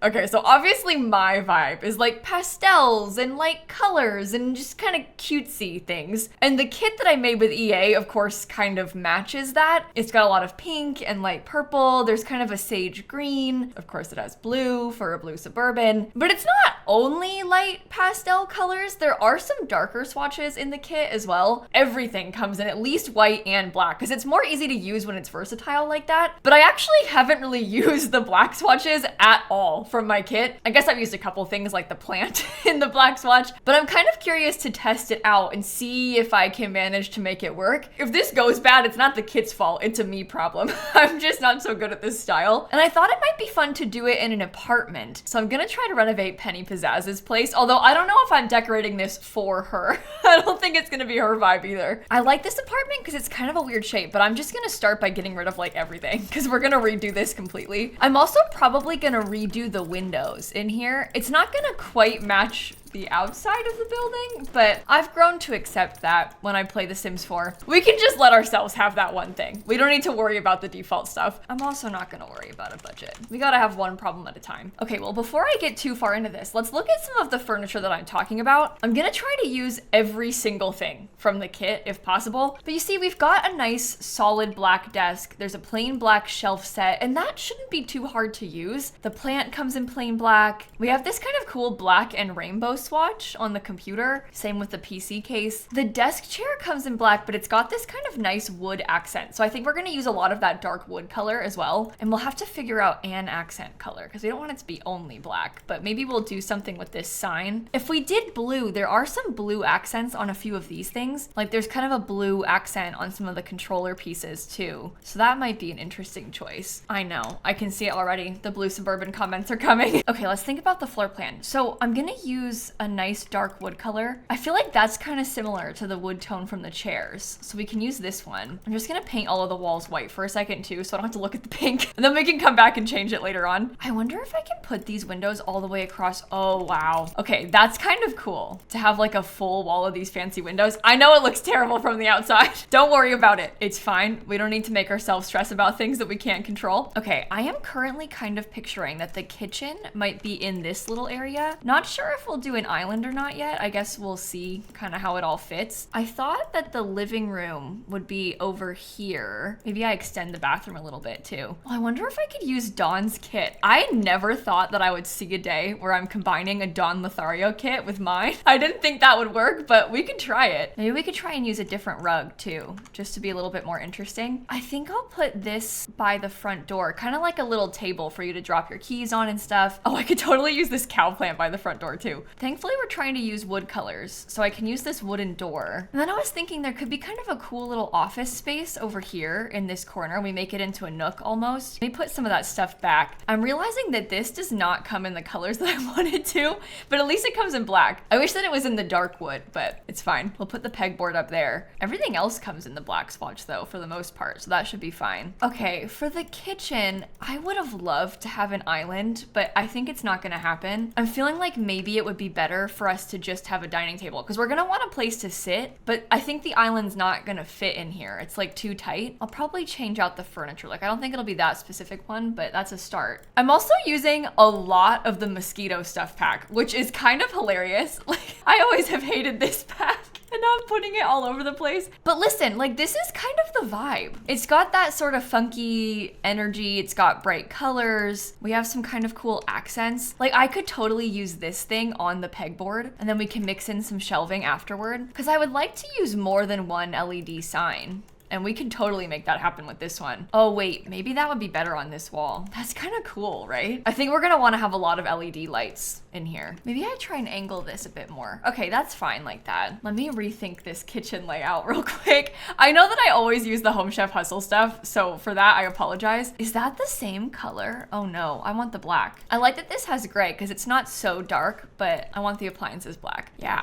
Okay, so obviously my vibe is like pastels and light colors and just kind of cutesy things. And the kit that I made with EA, of course, kind of matches that. It's got a lot of pink and light purple. There's kind of a sage green. Of course, it has blue for a blue Suburban. But it's not only light pastel colors. There are some darker swatches in the kit as well. Everything comes in at least white and black because it's more easy to use when it's versatile like that. But I actually haven't really used the black swatches at all from my kit. I guess I've used a couple things like the plant in the black swatch, but I'm kind of curious to test it out and see if I can manage to make it work. If this goes bad, it's not the kit's fault, it's a me problem. I'm just not so good at this style. And I thought it might be fun to do it in an apartment. So I'm gonna try to renovate Penny Pizzazz's place, although I don't know if I'm decorating this for her. I don't think it's gonna be her vibe either. I like this apartment because it's kind of a weird shape, but I'm just gonna start by getting rid of like everything because we're gonna redo this completely. I'm also probably gonna redo the windows in here. It's not gonna quite match the outside of the building, but I've grown to accept that when I play The Sims 4. We can just let ourselves have that one thing. We don't need to worry about the default stuff. I'm also not gonna worry about a budget. We gotta have one problem at a time. Okay, well, before I get too far into this, let's look at some of the furniture that I'm talking about. I'm gonna try to use every single thing from the kit if possible. But you see, we've got a nice solid black desk. There's a plain black shelf set, and that shouldn't be too hard to use. The plant comes in plain black. We have this kind of cool black and rainbow swatch on the computer. Same with the PC case. The desk chair comes in black, but it's got this kind of nice wood accent. So I think we're gonna use a lot of that dark wood color as well. And we'll have to figure out an accent color because we don't want it to be only black, but maybe we'll do something with this sign. If we did blue, there are some blue accents on a few of these things. Like there's kind of a blue accent on some of the controller pieces too. So that might be an interesting choice. I know, I can see it already. The blue Suburban comments are coming. Okay, let's think about the floor plan. So I'm gonna use a nice dark wood color. I feel like that's kind of similar to the wood tone from the chairs. So we can use this one. I'm just gonna paint all of the walls white for a second too, so I don't have to look at the pink. And then we can come back and change it later on. I wonder if I can put these windows all the way across. Oh, wow. Okay, that's kind of cool to have like a full wall of these fancy windows. I know it looks terrible from the outside. Don't worry about it. It's fine. We don't need to make ourselves stress about things that we can't control. Okay, I am currently kind of picturing that the kitchen might be in this little area. Not sure if we'll do an island or not yet. I guess we'll see kind of how it all fits. I thought that the living room would be over here. Maybe I extend the bathroom a little bit too. Well, I wonder if I could use Dawn's kit. I never thought that I would see a day where I'm combining a Dawn Lothario kit with mine. I didn't think that would work, but we could try it. Maybe we could try and use a different rug too, just to be a little bit more interesting. I think I'll put this by the front door, kind of like a little table for you to drop your keys on and stuff. Oh, I could totally use this cow plant by the front door too. Thankfully, we're trying to use wood colors, so I can use this wooden door. And then I was thinking there could be kind of a cool little office space over here in this corner. We make it into a nook almost. Let me put some of that stuff back. I'm realizing that this does not come in the colors that I wanted to, but at least it comes in black. I wish that it was in the dark wood, but it's fine. We'll put the pegboard up there. Everything else comes in the black swatch though, for the most part, so that should be fine. Okay, for the kitchen, I would have loved to have an island, but I think it's not gonna happen. I'm feeling like maybe it would be better for us to just have a dining table because we're gonna want a place to sit, but I think the island's not gonna fit in here. It's like too tight. I'll probably change out the furniture. Like I don't think it'll be that specific one, but that's a start. I'm also using a lot of the mosquito stuff pack, which is kind of hilarious. Like I always have hated this pack. And now I'm putting it all over the place. But listen, like this is kind of the vibe. It's got that sort of funky energy. It's got bright colors. We have some kind of cool accents. Like I could totally use this thing on the pegboard and then we can mix in some shelving afterward because I would like to use more than one LED sign. And we can totally make that happen with this one. Oh wait, maybe that would be better on this wall. That's kind of cool, right? I think we're gonna wanna have a lot of LED lights in here. Maybe I try and angle this a bit more. Okay, that's fine like that. Let me rethink this kitchen layout real quick. I know that I always use the Home Chef Hustle stuff, so for that I apologize. Is that the same color? Oh no, I want the black. I like that this has gray because it's not so dark, but I want the appliances black. Yeah,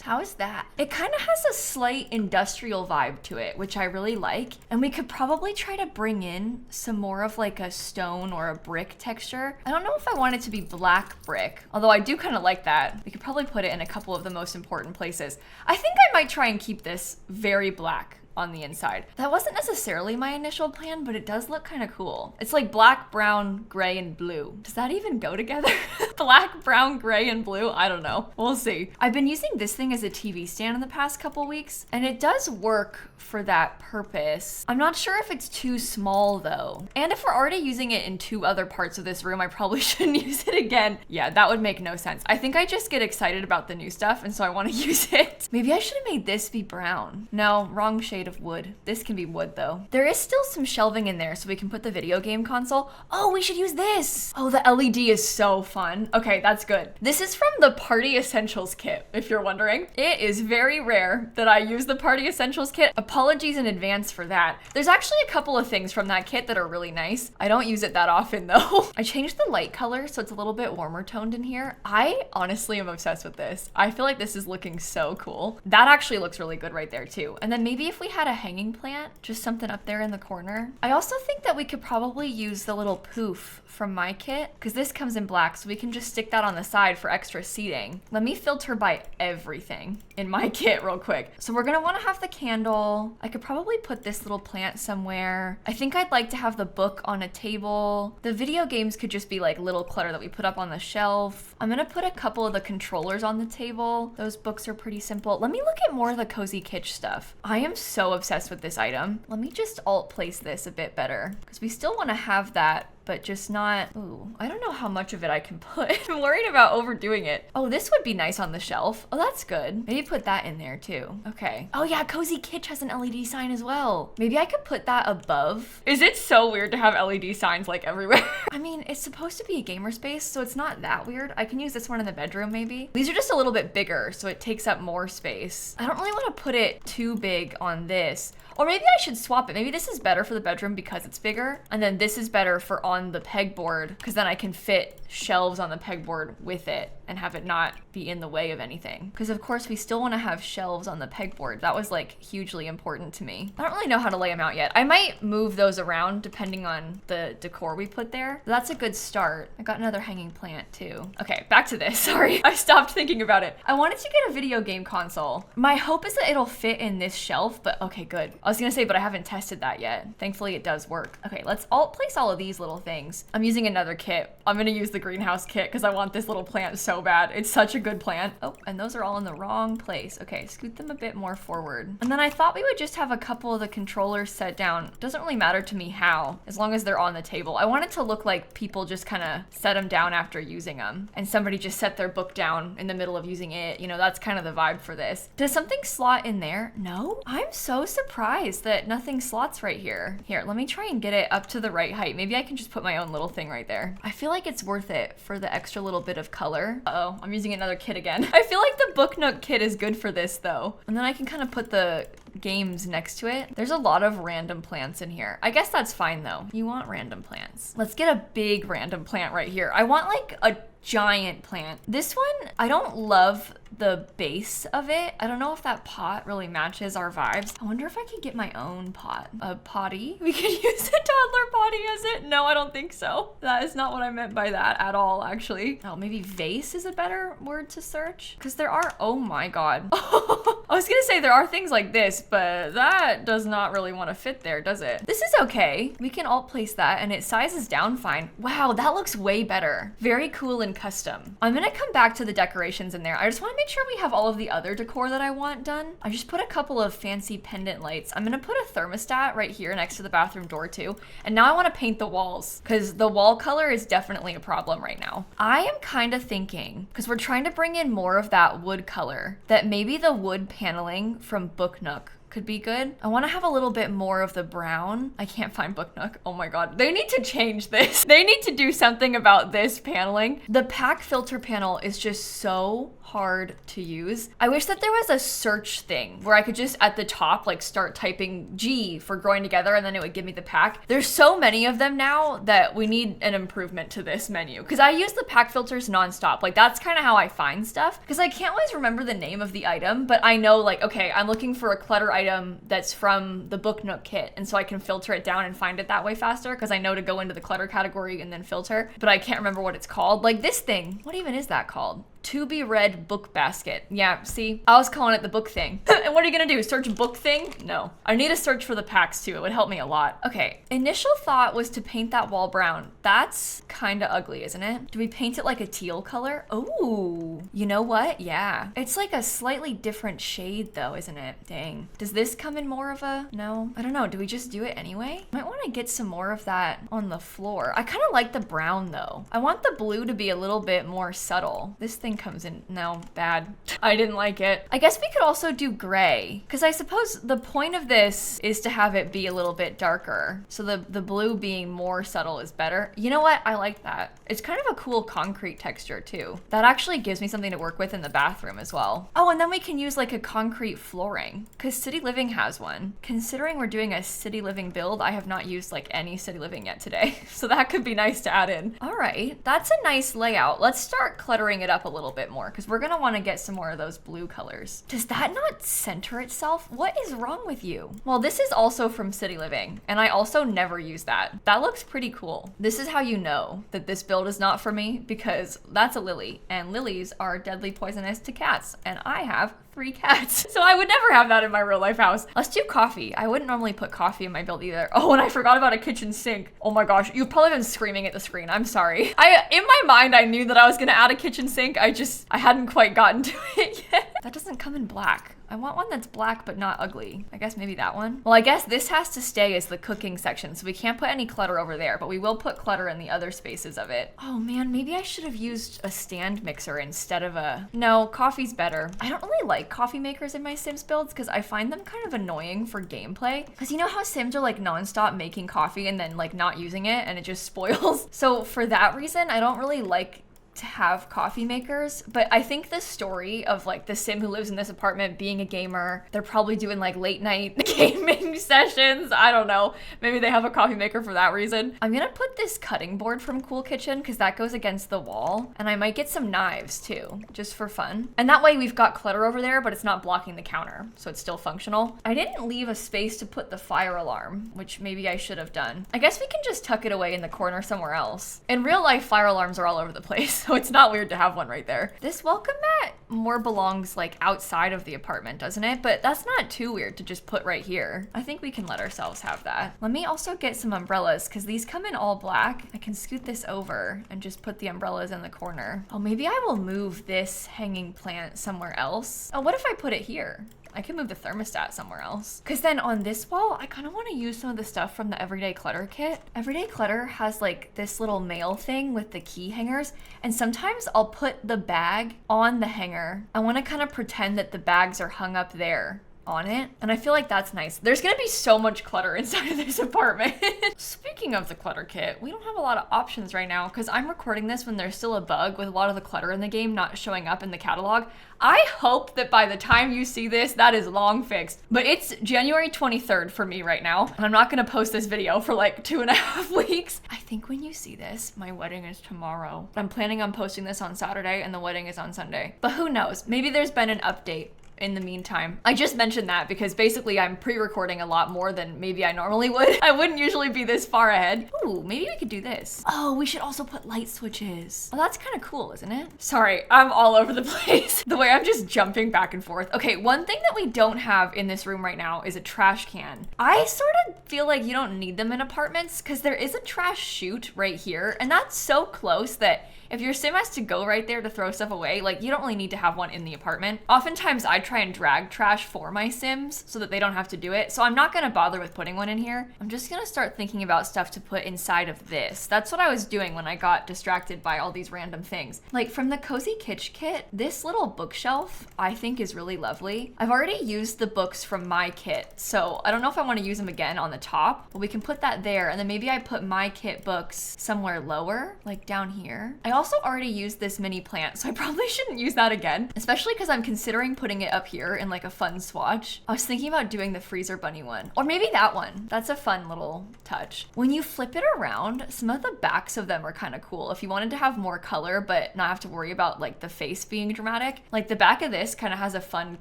how is that? It kind of has a slight industrial vibe to it, which I really like. And we could probably try to bring in some more of like a stone or a brick texture. I don't know if I want it to be black brick, although I do kind of like that. We could probably put it in a couple of the most important places. I think I might try and keep this very black on the inside. That wasn't necessarily my initial plan, but it does look kind of cool. It's like black, brown, gray, and blue. Does that even go together? Black, brown, gray, and blue? I don't know. We'll see. I've been using this thing as a TV stand in the past couple weeks, and it does work for that purpose. I'm not sure if it's too small though. And if we're already using it in 2 other parts of this room, I probably shouldn't use it again. Yeah, that would make no sense. I think I just get excited about the new stuff, and so I want to use it. Maybe I should have made this be brown. No, wrong shade of wood. This can be wood though. There is still some shelving in there so we can put the video game console. Oh, we should use this. Oh, the LED is so fun. Okay, that's good. This is from the Party Essentials kit, if you're wondering. It is very rare that I use the Party Essentials kit. Apologies in advance for that. There's actually a couple of things from that kit that are really nice. I don't use it that often though. I changed the light color so it's a little bit warmer toned in here. I honestly am obsessed with this. I feel like this is looking so cool. That actually looks really good right there too. And then maybe if we had a hanging plant, just something up there in the corner. I also think that we could probably use the little poof from my kit because this comes in black, so we can just stick that on the side for extra seating. Let me filter by everything in my kit real quick. So we're gonna want to have the candle. I could probably put this little plant somewhere. I think I'd like to have the book on a table. The video games could just be like little clutter that we put up on the shelf. I'm gonna put a couple of the controllers on the table. Those books are pretty simple. Let me look at more of the cozy kitsch stuff. I am so obsessed with this item. Let me just alt place this a bit better because we still want to have that, but just not, ooh, I don't know how much of it I can put. I'm worried about overdoing it. Oh, this would be nice on the shelf. Oh, that's good. Maybe put that in there too. Okay. Oh yeah, Cozy Kitsch has an LED sign as well. Maybe I could put that above. Is it so weird to have LED signs like everywhere? I mean, it's supposed to be a gamer space, so it's not that weird. I can use this one in the bedroom maybe. These are just a little bit bigger, so it takes up more space. I don't really want to put it too big on this. Or maybe I should swap it. Maybe this is better for the bedroom because it's bigger. And then this is better for on the pegboard because then I can fit shelves on the pegboard with it and have it not be in the way of anything. Because of course we still want to have shelves on the pegboard. That was like hugely important to me. I don't really know how to lay them out yet. I might move those around depending on the decor we put there. That's a good start. I got another hanging plant too. Okay, back to this. Sorry, I stopped thinking about it. I wanted to get a video game console. My hope is that it'll fit in this shelf, but okay, good. I was gonna say, but I haven't tested that yet. Thankfully it does work. Okay, let's place all of these little things. I'm using another kit. I'm gonna use the greenhouse kit because I want this little plant so bad. It's such a good plant. Oh, and those are all in the wrong place. Okay, scoot them a bit more forward. And then I thought we would just have a couple of the controllers set down. Doesn't really matter to me how, as long as they're on the table. I want it to look like people just kind of set them down after using them and somebody just set their book down in the middle of using it. You know, that's kind of the vibe for this. Does something slot in there? No? I'm so surprised that nothing slots right here. Here, let me try and get it up to the right height. Maybe I can just put my own little thing right there. I feel like it's worth it for the extra little bit of color. Uh-oh, I'm using another kit again. I feel like the Book Nook kit is good for this though. And then I can kind of put the games next to it. There's a lot of random plants in here. I guess that's fine though. You want random plants. Let's get a big random plant right here. I want like a giant plant. This one, I don't love the base of it. I don't know if that pot really matches our vibes. I wonder if I could get my own pot. A potty? We could use a toddler potty as it? No, I don't think so. That is not what I meant by that at all, actually. Oh, maybe vase is a better word to search? Because there are, oh my God. I was gonna say there are things like this, but that does not really want to fit there, does it? This is okay. We can alt place that and it sizes down fine. Wow, that looks way better. Very cool and custom. I'm gonna come back to the decorations in there. I just want to make sure we have all of the other decor that I want done. I just put a couple of fancy pendant lights. I'm gonna put a thermostat right here next to the bathroom door too. And now I want to paint the walls because the wall color is definitely a problem right now. I am kind of thinking, because we're trying to bring in more of that wood color, that maybe the wood paneling from Book Nook could be good. I want to have a little bit more of the brown. I can't find Book Nook. Oh my God. They need to change this. They need to do something about this paneling. The pack filter panel is just so hard to use. I wish that there was a search thing where I could just at the top like start typing G for growing together and then it would give me the pack. There's so many of them now that we need an improvement to this menu because I use the pack filters nonstop. Like that's kind of how I find stuff because I can't always remember the name of the item, but I know like, okay, I'm looking for a clutter item that's from the Book Nook kit and so I can filter it down and find it that way faster because I know to go into the clutter category and then filter, but I can't remember what it's called. Like this thing, what even is that called? To be read book basket. Yeah, see? I was calling it the book thing. And what are you gonna do? Search book thing? No. I need to search for the packs too. It would help me a lot. Okay, initial thought was to paint that wall brown. That's kind of ugly, isn't it? Do we paint it like a teal color? Oh, you know what? Yeah. It's like a slightly different shade though, isn't it? Dang. Does this come in more of a, no? I don't know. Do we just do it anyway? Might want to get some more of that on the floor. I kind of like the brown though. I want the blue to be a little bit more subtle. This thing comes in, no, bad. I didn't like it. I guess we could also do gray, because I suppose the point of this is to have it be a little bit darker. So the blue being more subtle is better. You know what? I like that. It's kind of a cool concrete texture too. That actually gives me something to work with in the bathroom as well. Oh, and then we can use like a concrete flooring, because City Living has one. Considering we're doing a City Living build, I have not used like any City Living yet today. So that could be nice to add in. All right, that's a nice layout. Let's start cluttering it up a little bit more, because we're gonna want to get some more of those blue colors. Does that not center itself? What is wrong with you? Well, this is also from City Living, and I also never use that. That looks pretty cool. This is how you know that this build is not for me, because that's a lily, and lilies are deadly poisonous to cats, and I have 3 cats. So I would never have that in my real life house. Let's do coffee. I wouldn't normally put coffee in my build either. Oh, and I forgot about a kitchen sink. Oh my gosh, you've probably been screaming at the screen. I'm sorry. In my mind, I knew that I was gonna add a kitchen sink. I hadn't quite gotten to it yet. That doesn't come in black. I want one that's black but not ugly. I guess maybe that one. Well, I guess this has to stay as the cooking section, so we can't put any clutter over there, but we will put clutter in the other spaces of it. Oh man, maybe I should have used a stand mixer instead of a... No, coffee's better. I don't really like coffee makers in my Sims builds because I find them kind of annoying for gameplay. Because you know how Sims are like nonstop making coffee and then like not using it and it just spoils? So for that reason, I don't really like to have coffee makers, but I think the story of like the sim who lives in this apartment being a gamer, they're probably doing like late night gaming sessions. I don't know. Maybe they have a coffee maker for that reason. I'm gonna put this cutting board from Cool Kitchen because that goes against the wall, and I might get some knives too, just for fun. And that way we've got clutter over there, but it's not blocking the counter, so it's still functional. I didn't leave a space to put the fire alarm, which maybe I should have done. I guess we can just tuck it away in the corner somewhere else. In real life, fire alarms are all over the place, so it's not weird to have one right there. This welcome mat more belongs like outside of the apartment, doesn't it? But that's not too weird to just put right here. I think we can let ourselves have that. Let me also get some umbrellas because these come in all black. I can scoot this over and just put the umbrellas in the corner. Oh, maybe I will move this hanging plant somewhere else. Oh, what if I put it here? I can move the thermostat somewhere else. Because then on this wall, I kind of want to use some of the stuff from the Everyday Clutter kit. Everyday Clutter has like this little mail thing with the key hangers. And sometimes I'll put the bag on the hanger. I want to kind of pretend that the bags are hung up there on it, and I feel like that's nice. There's gonna be so much clutter inside of this apartment. Speaking of the clutter kit, we don't have a lot of options right now because I'm recording this when there's still a bug with a lot of the clutter in the game not showing up in the catalog. I hope that by the time you see this, that is long fixed. But it's January 23rd for me right now, and I'm not gonna post this video for like 2.5 weeks. I think when you see this, my wedding is tomorrow. I'm planning on posting this on Saturday and the wedding is on Sunday. But who knows? Maybe there's been an update in the meantime. I just mentioned that because basically I'm pre-recording a lot more than maybe I normally would. I wouldn't usually be this far ahead. Ooh, maybe we could do this. Oh, we should also put light switches. Well, that's kind of cool, isn't it? Sorry, I'm all over the place. The way I'm just jumping back and forth. Okay, one thing that we don't have in this room right now is a trash can. I sort of feel like you don't need them in apartments because there is a trash chute right here, and that's so close that if your sim has to go right there to throw stuff away, like you don't really need to have one in the apartment. Oftentimes I try and drag trash for my sims so that they don't have to do it. So I'm not gonna bother with putting one in here. I'm just gonna start thinking about stuff to put inside of this. That's what I was doing when I got distracted by all these random things. Like from the Cozy Kitsch kit, this little bookshelf I think is really lovely. I've already used the books from my kit, so I don't know if I wanna use them again on the top, but we can put that there. And then maybe I put my kit books somewhere lower, like down here. I also already used this mini plant, so I probably shouldn't use that again, especially because I'm considering putting it up here in like a fun swatch. I was thinking about doing the freezer bunny one, or maybe that one. That's a fun little touch. When you flip it around, some of the backs of them are kind of cool. If you wanted to have more color, but not have to worry about like the face being dramatic, like the back of this kind of has a fun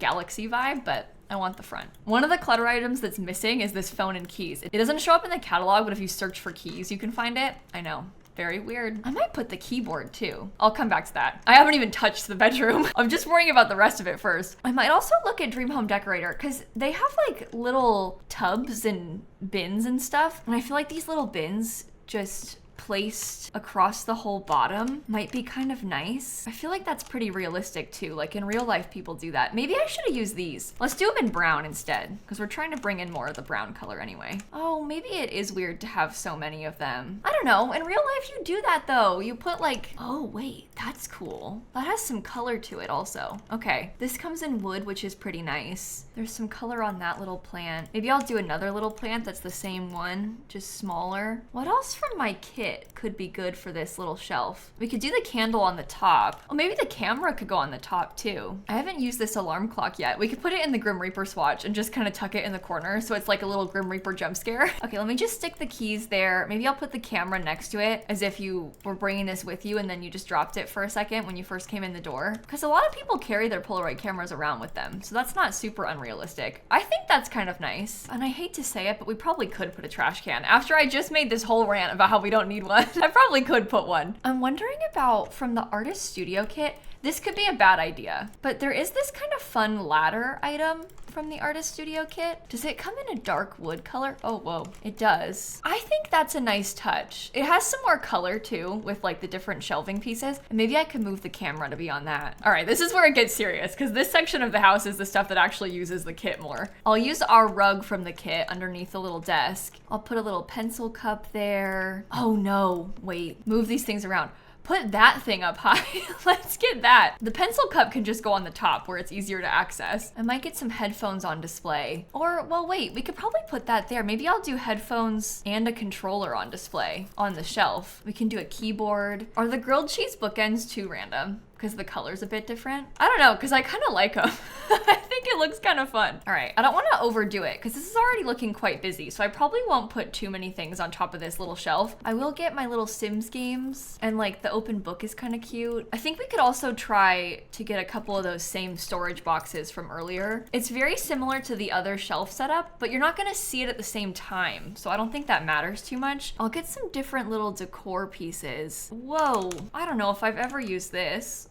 galaxy vibe, but I want the front. One of the clutter items that's missing is this phone and keys. It doesn't show up in the catalog, but if you search for keys, you can find it. I know. Very weird. I might put the keyboard too. I'll come back to that. I haven't even touched the bedroom. I'm just worrying about the rest of it first. I might also look at Dream Home Decorator because they have like little tubs and bins and stuff. And I feel like these little bins just placed across the whole bottom might be kind of nice. I feel like that's pretty realistic too. Like in real life, people do that. Maybe I should have used these. Let's do them in brown instead because we're trying to bring in more of the brown color anyway. Oh, maybe it is weird to have so many of them. I don't know. In real life, you do that though. You put like, oh wait, that's cool. That has some color to it also. Okay, this comes in wood, which is pretty nice. There's some color on that little plant. Maybe I'll do another little plant that's the same one, just smaller. What else from my kit could be good for this little shelf? We could do the candle on the top. Oh, maybe the camera could go on the top too. I haven't used this alarm clock yet. We could put it in the Grim Reaper swatch and just kind of tuck it in the corner so it's like a little Grim Reaper jump scare. Okay, let me just stick the keys there. Maybe I'll put the camera next to it as if you were bringing this with you and then you just dropped it for a second when you first came in the door. Because a lot of people carry their Polaroid cameras around with them, so that's not super unrealistic. I think that's kind of nice. And I hate to say it, but we probably could put a trash can. After I just made this whole rant about how we don't need one, I probably could put one. I'm wondering about from the artist studio kit, this could be a bad idea, but there is this kind of fun ladder item from the artist studio kit. Does it come in a dark wood color? Oh, whoa, it does. I think that's a nice touch. It has some more color too with like the different shelving pieces. And maybe I could move the camera to be on that. All right, this is where it gets serious because this section of the house is the stuff that actually uses the kit more. I'll use our rug from the kit underneath the little desk. I'll put a little pencil cup there. Oh no, wait, move these things around. Put that thing up high. Let's get that. The pencil cup can just go on the top where it's easier to access. I might get some headphones on display. Or, well, wait, we could probably put that there. Maybe I'll do headphones and a controller on display on the shelf. We can do a keyboard. Are the grilled cheese bookends too random? Because the color's a bit different. I don't know, because I kind of like them. I think it looks kind of fun. All right, I don't want to overdo it because this is already looking quite busy, so I probably won't put too many things on top of this little shelf. I will get my little Sims games, and like the open book is kind of cute. I think we could also try to get a couple of those same storage boxes from earlier. It's very similar to the other shelf setup, but you're not gonna see it at the same time, so I don't think that matters too much. I'll get some different little decor pieces. Whoa, I don't know if I've ever used this.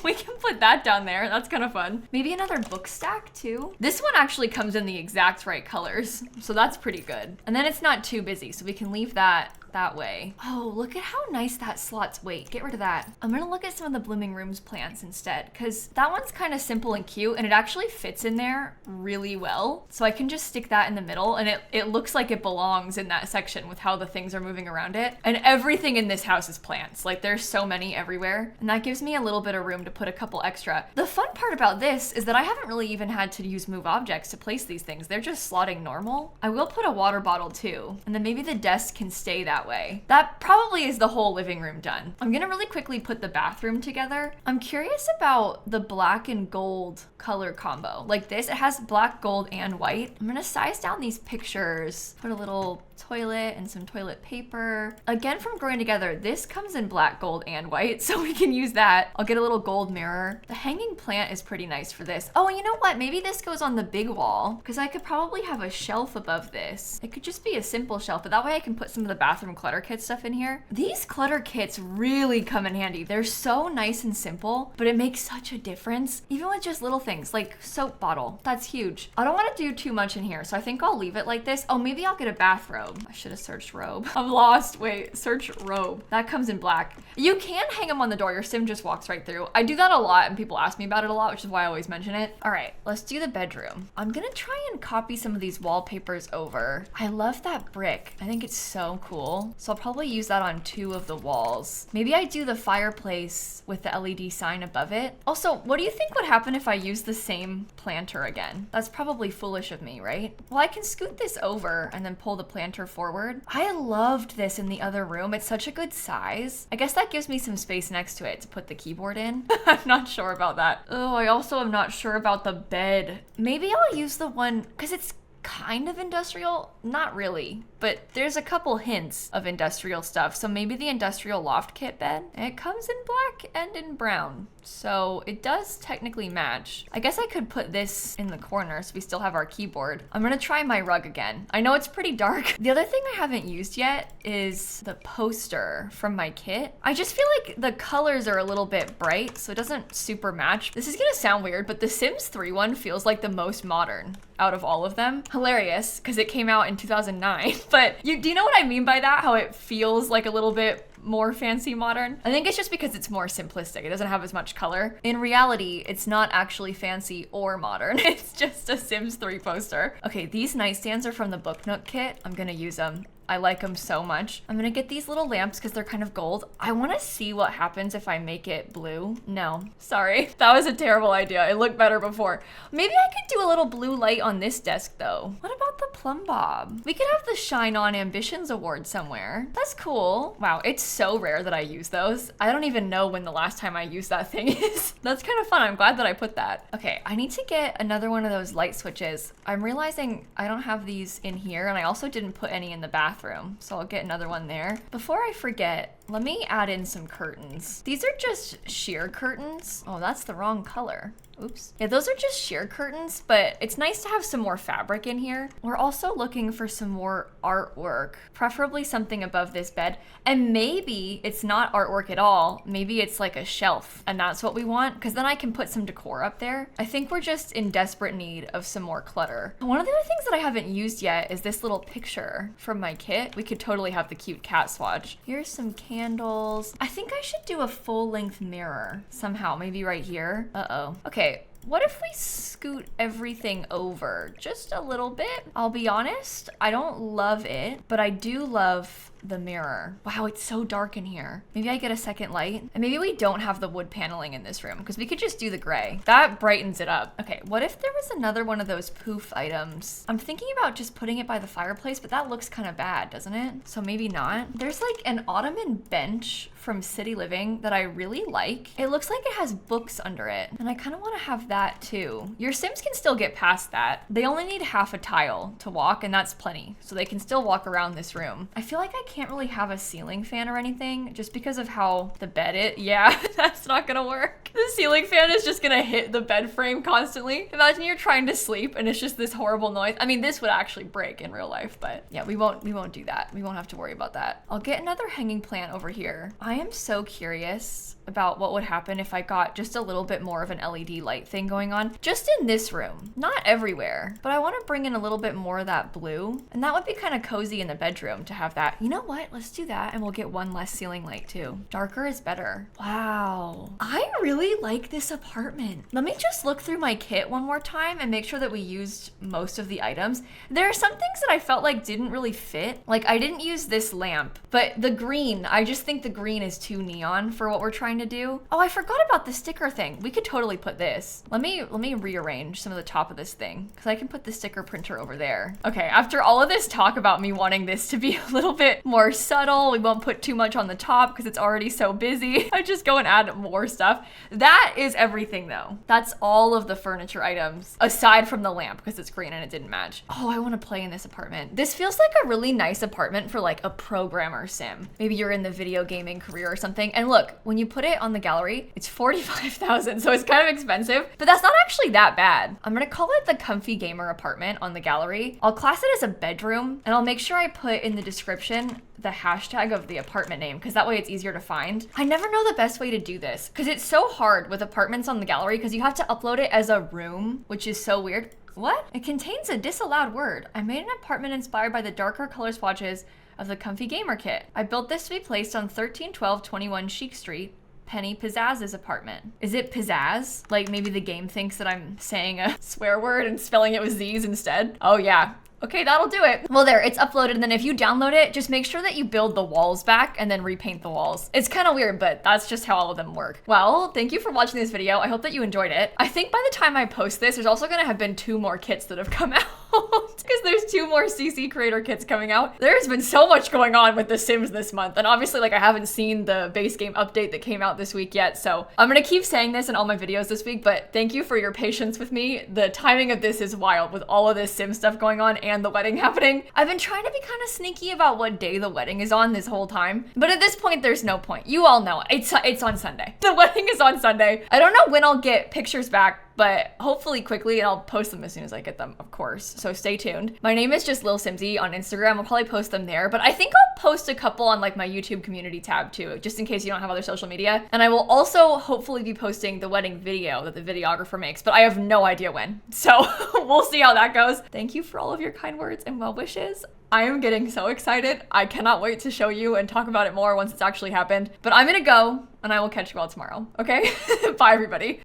We can put that down there. That's kind of fun. Maybe another book stack too. This one actually comes in the exact right colors, so that's pretty good. And then it's not too busy, so we can leave that way. Oh, look at how nice that slot's. Wait, get rid of that. I'm gonna look at some of the Blooming Rooms plants instead, because that one's kind of simple and cute, and it actually fits in there really well. So I can just stick that in the middle, and it looks like it belongs in that section with how the things are moving around it. And everything in this house is plants. Like there's so many everywhere, and that gives me a little bit of room to put a couple extra. The fun part about this is that I haven't really even had to use move objects to place these things. They're just slotting normal. I will put a water bottle too, and then maybe the desk can stay that way. That probably is the whole living room done. I'm gonna really quickly put the bathroom together. I'm curious about the black and gold color combo. Like this, it has black, gold, and white. I'm gonna size down these pictures, put a little toilet and some toilet paper. Again, from Growing Together, this comes in black, gold, and white, so we can use that. I'll get a little gold mirror. The hanging plant is pretty nice for this. Oh, and you know what? Maybe this goes on the big wall, because I could probably have a shelf above this. It could just be a simple shelf, but that way I can put some of the bathroom clutter kit stuff in here. These clutter kits really come in handy. They're so nice and simple, but it makes such a difference, even with just little things like soap bottle. That's huge. I don't want to do too much in here, so I think I'll leave it like this. Oh, maybe I'll get a bathrobe. I should have searched robe. I'm lost. Wait, search robe. That comes in black. You can hang them on the door. Your sim just walks right through. I do that a lot and people ask me about it a lot, which is why I always mention it. All right, let's do the bedroom. I'm gonna try and copy some of these wallpapers over. I love that brick. I think it's so cool. So I'll probably use that on 2 of the walls. Maybe I do the fireplace with the LED sign above it. Also, what do you think would happen if I use the same planter again? That's probably foolish of me, right? Well, I can scoot this over and then pull the planter forward. I loved this in the other room. It's such a good size. I guess that gives me some space next to it to put the keyboard in. I'm not sure about that. Oh, I also am not sure about the bed. Maybe I'll use the one, because it's kind of industrial, not really, but there's a couple hints of industrial stuff. So maybe the industrial loft kit bed. It comes in black and in brown, so it does technically match. I guess I could put this in the corner so we still have our keyboard. I'm gonna try my rug again. I know it's pretty dark. The other thing I haven't used yet is the poster from my kit. I just feel like the colors are a little bit bright, so it doesn't super match. This is gonna sound weird, but the Sims 3 one feels like the most modern out of all of them. Hilarious, because it came out in 2009. But do you know what I mean by that? How it feels like a little bit more fancy modern? I think it's just because it's more simplistic. It doesn't have as much color. In reality, it's not actually fancy or modern. It's just a Sims 3 poster. Okay, these nightstands are from the Book Nook kit. I'm gonna use them. I like them so much. I'm gonna get these little lamps because they're kind of gold. I wanna see what happens if I make it blue. No, sorry. That was a terrible idea. It looked better before. Maybe I could do a little blue light on this desk though. What about the plumb bob? We could have the Shine On Ambitions Award somewhere. That's cool. Wow, it's so rare that I use those. I don't even know when the last time I used that thing is. That's kind of fun. I'm glad that I put that. Okay, I need to get another one of those light switches. I'm realizing I don't have these in here, and I also didn't put any in the bathroom, so I'll get another one there. Before I forget, let me add in some curtains. These are just sheer curtains. Oh, that's the wrong color. Oops. Yeah, those are just sheer curtains, but it's nice to have some more fabric in here. We're also looking for some more artwork, preferably something above this bed. And maybe it's not artwork at all. Maybe it's like a shelf, and that's what we want, because then I can put some decor up there. I think we're just in desperate need of some more clutter. One of the other things that I haven't used yet is this little picture from my kit. We could totally have the cute cat swatch. Here's some candles. I think I should do a full-length mirror somehow, maybe right here. Uh-oh. Okay. What if we scoot everything over just a little bit? I'll be honest, I don't love it, but I do love the mirror. Wow, it's so dark in here. Maybe I get a second light, and maybe we don't have the wood paneling in this room because we could just do the gray. That brightens it up. Okay, what if there was another one of those poof items? I'm thinking about just putting it by the fireplace, but that looks kind of bad, doesn't it? So maybe not. There's like an ottoman bench from City Living that I really like. It looks like it has books under it, and I kind of want to have that too. Your Sims can still get past that. They only need half a tile to walk, and that's plenty. So they can still walk around this room. I feel like I can't really have a ceiling fan or anything just because of how the bed is. Yeah, that's not gonna work. The ceiling fan is just gonna hit the bed frame constantly. Imagine you're trying to sleep and it's just this horrible noise. I mean, this would actually break in real life, but yeah, we won't do that. We won't have to worry about that. I'll get another hanging plant over here. I am so curious about what would happen if I got just a little bit more of an LED light thing going on just in this room, not everywhere, but I want to bring in a little bit more of that blue, and that would be kind of cozy in the bedroom to have that. You know what? Let's do that, and we'll get one less ceiling light too. Darker is better. Wow. I really like this apartment. Let me just look through my kit one more time and make sure that we used most of the items. There are some things that I felt like didn't really fit. Like I didn't use this lamp, but the green, I just think the green is too neon for what we're trying to do. Oh, I forgot about the sticker thing. We could totally put this. Let me rearrange some of the top of this thing because I can put the sticker printer over there. Okay, after all of this talk about me wanting this to be a little bit more subtle, we won't put too much on the top because it's already so busy. I just go and add more stuff. That is everything though. That's all of the furniture items aside from the lamp because it's green and it didn't match. Oh, I want to play in this apartment. This feels like a really nice apartment for like a programmer sim. Maybe you're in the video gaming career or something. And look, when you put it on the gallery, it's 45,000, so it's kind of expensive, but that's not actually that bad. I'm gonna call it the Comfy Gamer apartment on the gallery. I'll class it as a bedroom, and I'll make sure I put in the description the hashtag of the apartment name, because that way it's easier to find. I never know the best way to do this, because it's so hard with apartments on the gallery, because you have to upload it as a room, which is so weird. What? It contains a disallowed word. I made an apartment inspired by the darker color swatches of the Comfy Gamer kit. I built this to be placed on 131221 Chic Street, Penny Pizzazz's apartment. Is it pizzazz? Like maybe the game thinks that I'm saying a swear word and spelling it with Z's instead? Oh yeah. Okay, that'll do it. Well there, it's uploaded, and then if you download it, just make sure that you build the walls back and then repaint the walls. It's kind of weird, but that's just how all of them work. Well, thank you for watching this video. I hope that you enjoyed it. I think by the time I post this, there's also gonna have been 2 more kits that have come out. because there's 2 more CC creator kits coming out. There's been so much going on with The Sims this month, and obviously like I haven't seen the base game update that came out this week yet, so I'm gonna keep saying this in all my videos this week, but thank you for your patience with me. The timing of this is wild with all of this Sim stuff going on and the wedding happening. I've been trying to be kind of sneaky about what day the wedding is on this whole time, but at this point there's no point. You all know it's on Sunday. The wedding is on Sunday. I don't know when I'll get pictures back, but hopefully quickly, and I'll post them as soon as I get them, of course, so stay tuned. My name is just lilsimsie on Instagram. I'll probably post them there, but I think I'll post a couple on like my YouTube community tab too, just in case you don't have other social media. And I will also hopefully be posting the wedding video that the videographer makes, but I have no idea when, so we'll see how that goes. Thank you for all of your kind words and well wishes. I am getting so excited. I cannot wait to show you and talk about it more once it's actually happened, but I'm gonna go and I will catch you all tomorrow, okay? Bye everybody.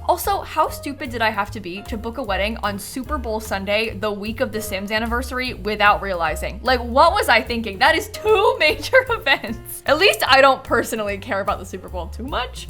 Also, how stupid did I have to be to book a wedding on Super Bowl Sunday, the week of the Sims anniversary, without realizing? Like, what was I thinking? That is 2 major events. At least I don't personally care about the Super Bowl too much.